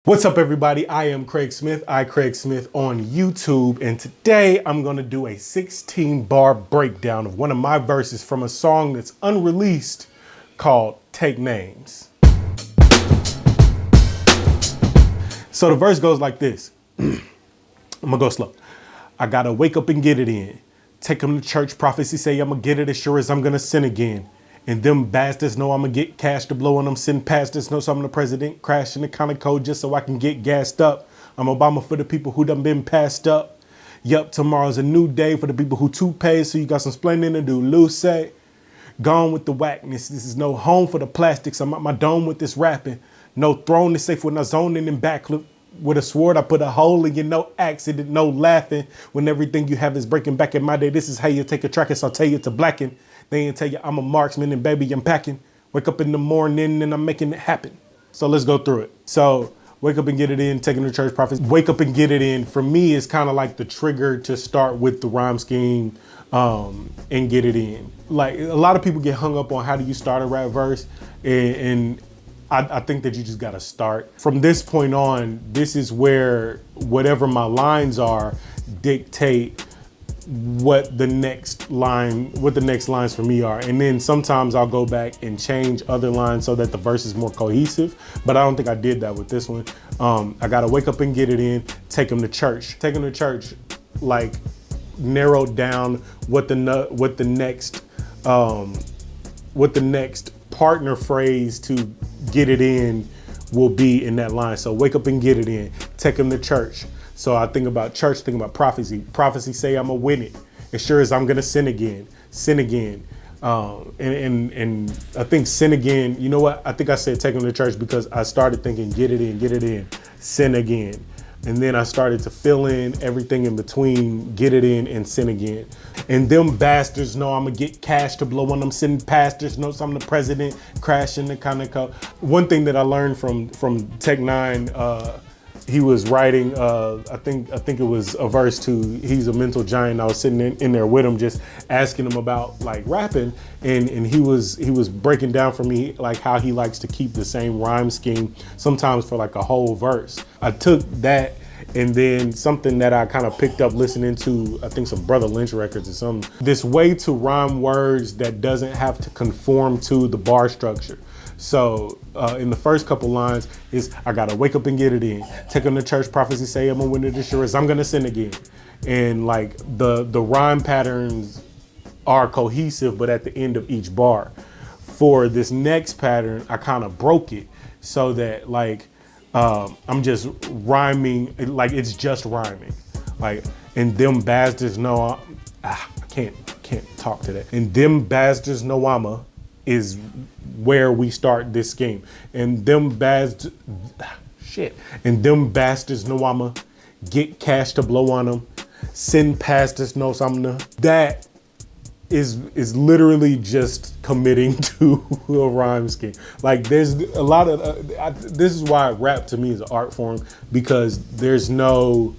What's up, everybody? I am Craig Smith, Craig Smith on YouTube, and today I'm gonna do a 16 bar breakdown of one of my verses from a song that's unreleased called Take Names. So the verse goes like this. I'm gonna go slow. I gotta wake up and get it in. Take them to church, prophecy say I'm gonna get it as sure as I'm gonna sin again. And them bastards know I'm gonna get cash to blow on them. Send pastors know so I'm the president. Crashing the kind of code just so I can get gassed up. I'm Obama for the people who done been passed up. Yup, tomorrow's a new day for the people who too paid. So you got some splendid to do. Lou say, gone with the whackness. This is no home for the plastics. I'm at my dome with this rapping. No throne is safe when I zoning and backflip. With a sword, I put a hole in you, no accident, no laughing. When everything you have is breaking back in my day, this is how you take a track and saute it to blacken. They ain't tell you I'm a marksman and baby, I'm packing. Wake up in the morning and I'm making it happen. So let's go through it. So wake up and get it in, taking the church prophets. Wake up and get it in. For me, it's kind of like the trigger to start with the rhyme scheme and get it in. Like a lot of people get hung up on how do you start a rap verse, and I think that you just gotta start. From this point on, this is where whatever my lines are dictate what the next lines for me are. And then sometimes I'll go back and change other lines so that the verse is more cohesive, but I don't think I did that with this one. I gotta wake up and get it in, take them to church. Take them to church, like narrowed down what the next partner phrase to get it in will be in that line. So wake up and get it in, take them to church. So I think about church, think about prophecy. Prophecy say I'm gonna win it. As sure as I'm gonna sin again. And I think sin again, you know what? I think I said take them to church because I started thinking get it in, sin again. And then I started to fill in everything in between get it in and sin again. And them bastards know I'm gonna get cash to blow on them. Send pastors know I'm the president, crashing the kind of code. One thing that I learned from Tech N9ne, he was writing, I think it was a verse to He's a Mental Giant. I was sitting in there with him, just asking him about like rapping, and he was breaking down for me like how he likes to keep the same rhyme scheme sometimes for like a whole verse. I took that, and then something that I kind of picked up listening to, I think some Brother Lynch records or something, this way to rhyme words that doesn't have to conform to the bar structure. So in the first couple lines is I gotta wake up and get it in. Take them to church, prophecy say I'm gonna win it as sure as I'm gonna sin again. And like the rhyme patterns are cohesive, but at the end of each bar. For this next pattern, I kind of broke it so that like I'm just rhyming, like it's just rhyming. Like, and them bastards know I can't talk to that. And them bastards know I'ma is where we start this game. And them bastards know I'ma get cash to blow on them. Send pastors know something. That is literally just committing to a rhyme scheme. Like there's a lot of, this is why rap to me is an art form, because there's no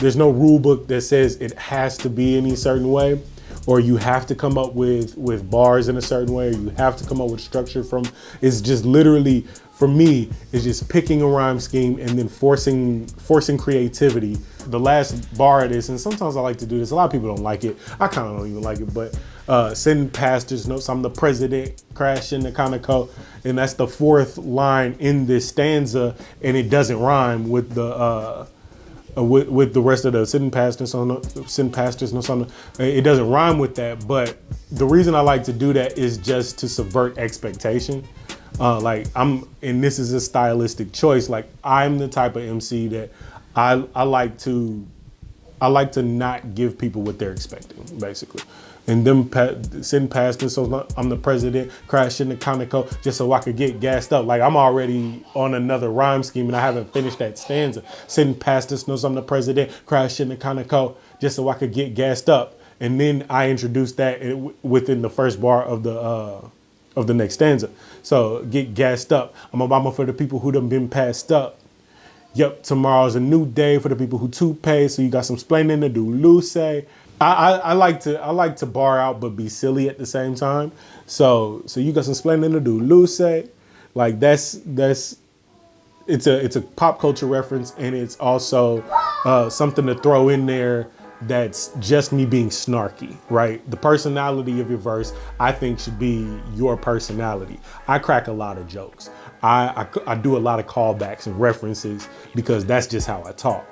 rule book that says it has to be any certain way, or you have to come up with bars in a certain way, or you have to come up with structure from, it's just literally, for me, it's just picking a rhyme scheme and then forcing creativity. The last bar of this, and sometimes I like to do this, a lot of people don't like it, I kind of don't even like it, but send pastors notes, I'm the president, crashing the kind of code, and that's the fourth line in this stanza, and it doesn't rhyme with the rest of the send pastors no something. It doesn't rhyme with that, but the reason I like to do that is just to subvert expectation. Like and this is a stylistic choice. Like I'm the type of MC that I like to not give people what they're expecting, basically. And them send pastors, so I'm the president, crashing the comic code just so I could get gassed up. Like I'm already on another rhyme scheme and I haven't finished that stanza. Send pastors knows I'm the president, crashing the comic code just so I could get gassed up. And then I introduced that within the first bar of the next stanza. So get gassed up. I'm Obama for the people who done been passed up. Yep, tomorrow's a new day for the people who too pay. So you got some splaining to do. Luce. I like to bar out but be silly at the same time. So you got some splaining to do. Luce. Like that's it's a pop culture reference, and it's also something to throw in there that's just me being snarky, right? The personality of your verse, I think, should be your personality. I crack a lot of jokes. I do a lot of callbacks and references because that's just how I talk.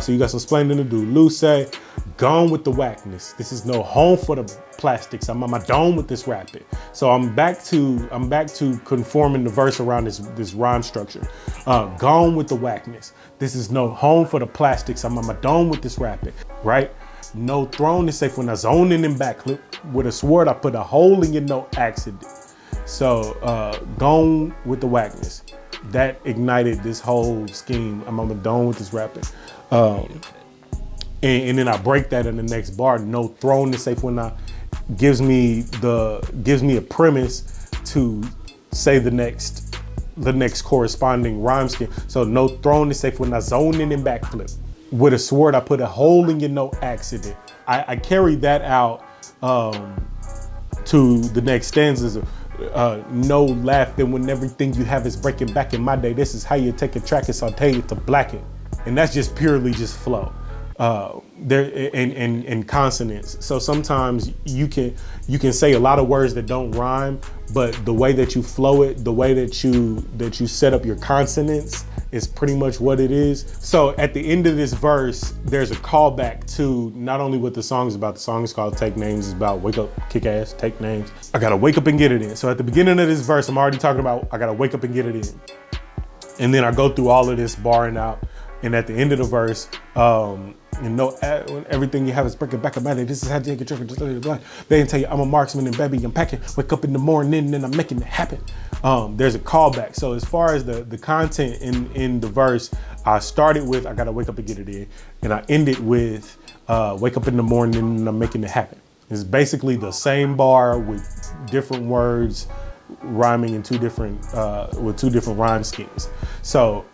So you got some explaining to do. Luce, gone with the whackness. This is no home for the plastics. I'm on my dome with this rapping. So I'm back to conforming the verse around this rhyme structure. Gone with the whackness. This is no home for the plastics. I'm on my dome with this rapping, right? No throne is safe when I zoning in backflip. With a sword, I put a hole in your no accident. So gone with the whackness. That ignited this whole scheme. I'm on the dome with this rapping. And then I break that in the next bar. No throne is safe when I gives me a premise to say the next corresponding rhyme scheme. So no throne is safe when I zone in and backflip. With a sword, I put a hole in your no accident. I carried that out to the next stanzas. No laughing when everything you have is breaking back in my day. This is how you take a track and saute it to blacken. And that's just purely just flow. There in consonants. So sometimes you can say a lot of words that don't rhyme, but the way that you flow it, the way that you set up your consonants is pretty much what it is. So at the end of this verse, there's a callback to not only what the song is about. The song is called Take Names. It's about wake up, kick ass, take names. I gotta wake up and get it in. So at the beginning of this verse, I'm already talking about I gotta wake up and get it in. And then I go through all of this barring out. And at the end of the verse, everything you have is breaking back about it. This is how you take a trick. Just let it blind. They didn't tell you I'm a marksman and baby, I'm packing. Wake up in the morning and I'm making it happen. There's a callback. So as far as the content in the verse, I started with I gotta wake up and get it in, and I ended with wake up in the morning and I'm making it happen. It's basically the same bar with different words rhyming in two different rhyme schemes. So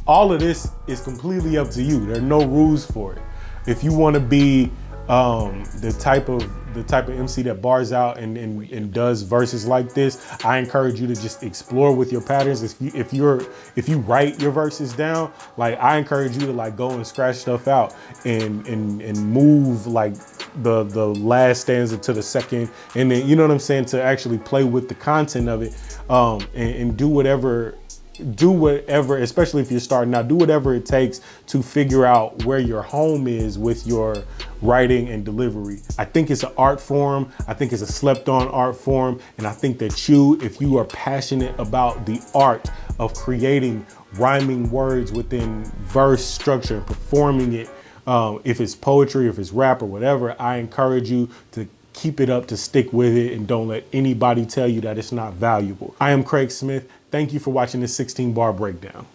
all of this is completely up to you. There are no rules for it. If you want to be the type of MC that bars out and does verses like this, I encourage you to just explore with your patterns. If you write your verses down, like I encourage you to like go and scratch stuff out and move like the last stanza to the second, and then you know what I'm saying, to actually play with the content of it, and do whatever, especially if you're starting out, do whatever it takes to figure out where your home is with your writing and delivery. I think it's an art form. I think it's a slept on art form. And I think that if you are passionate about the art of creating rhyming words within verse structure and performing it, if it's poetry, if it's rap or whatever, I encourage you to keep it up, to stick with it, and don't let anybody tell you that it's not valuable. I am Craig Smith. Thank you for watching this 16 bar breakdown.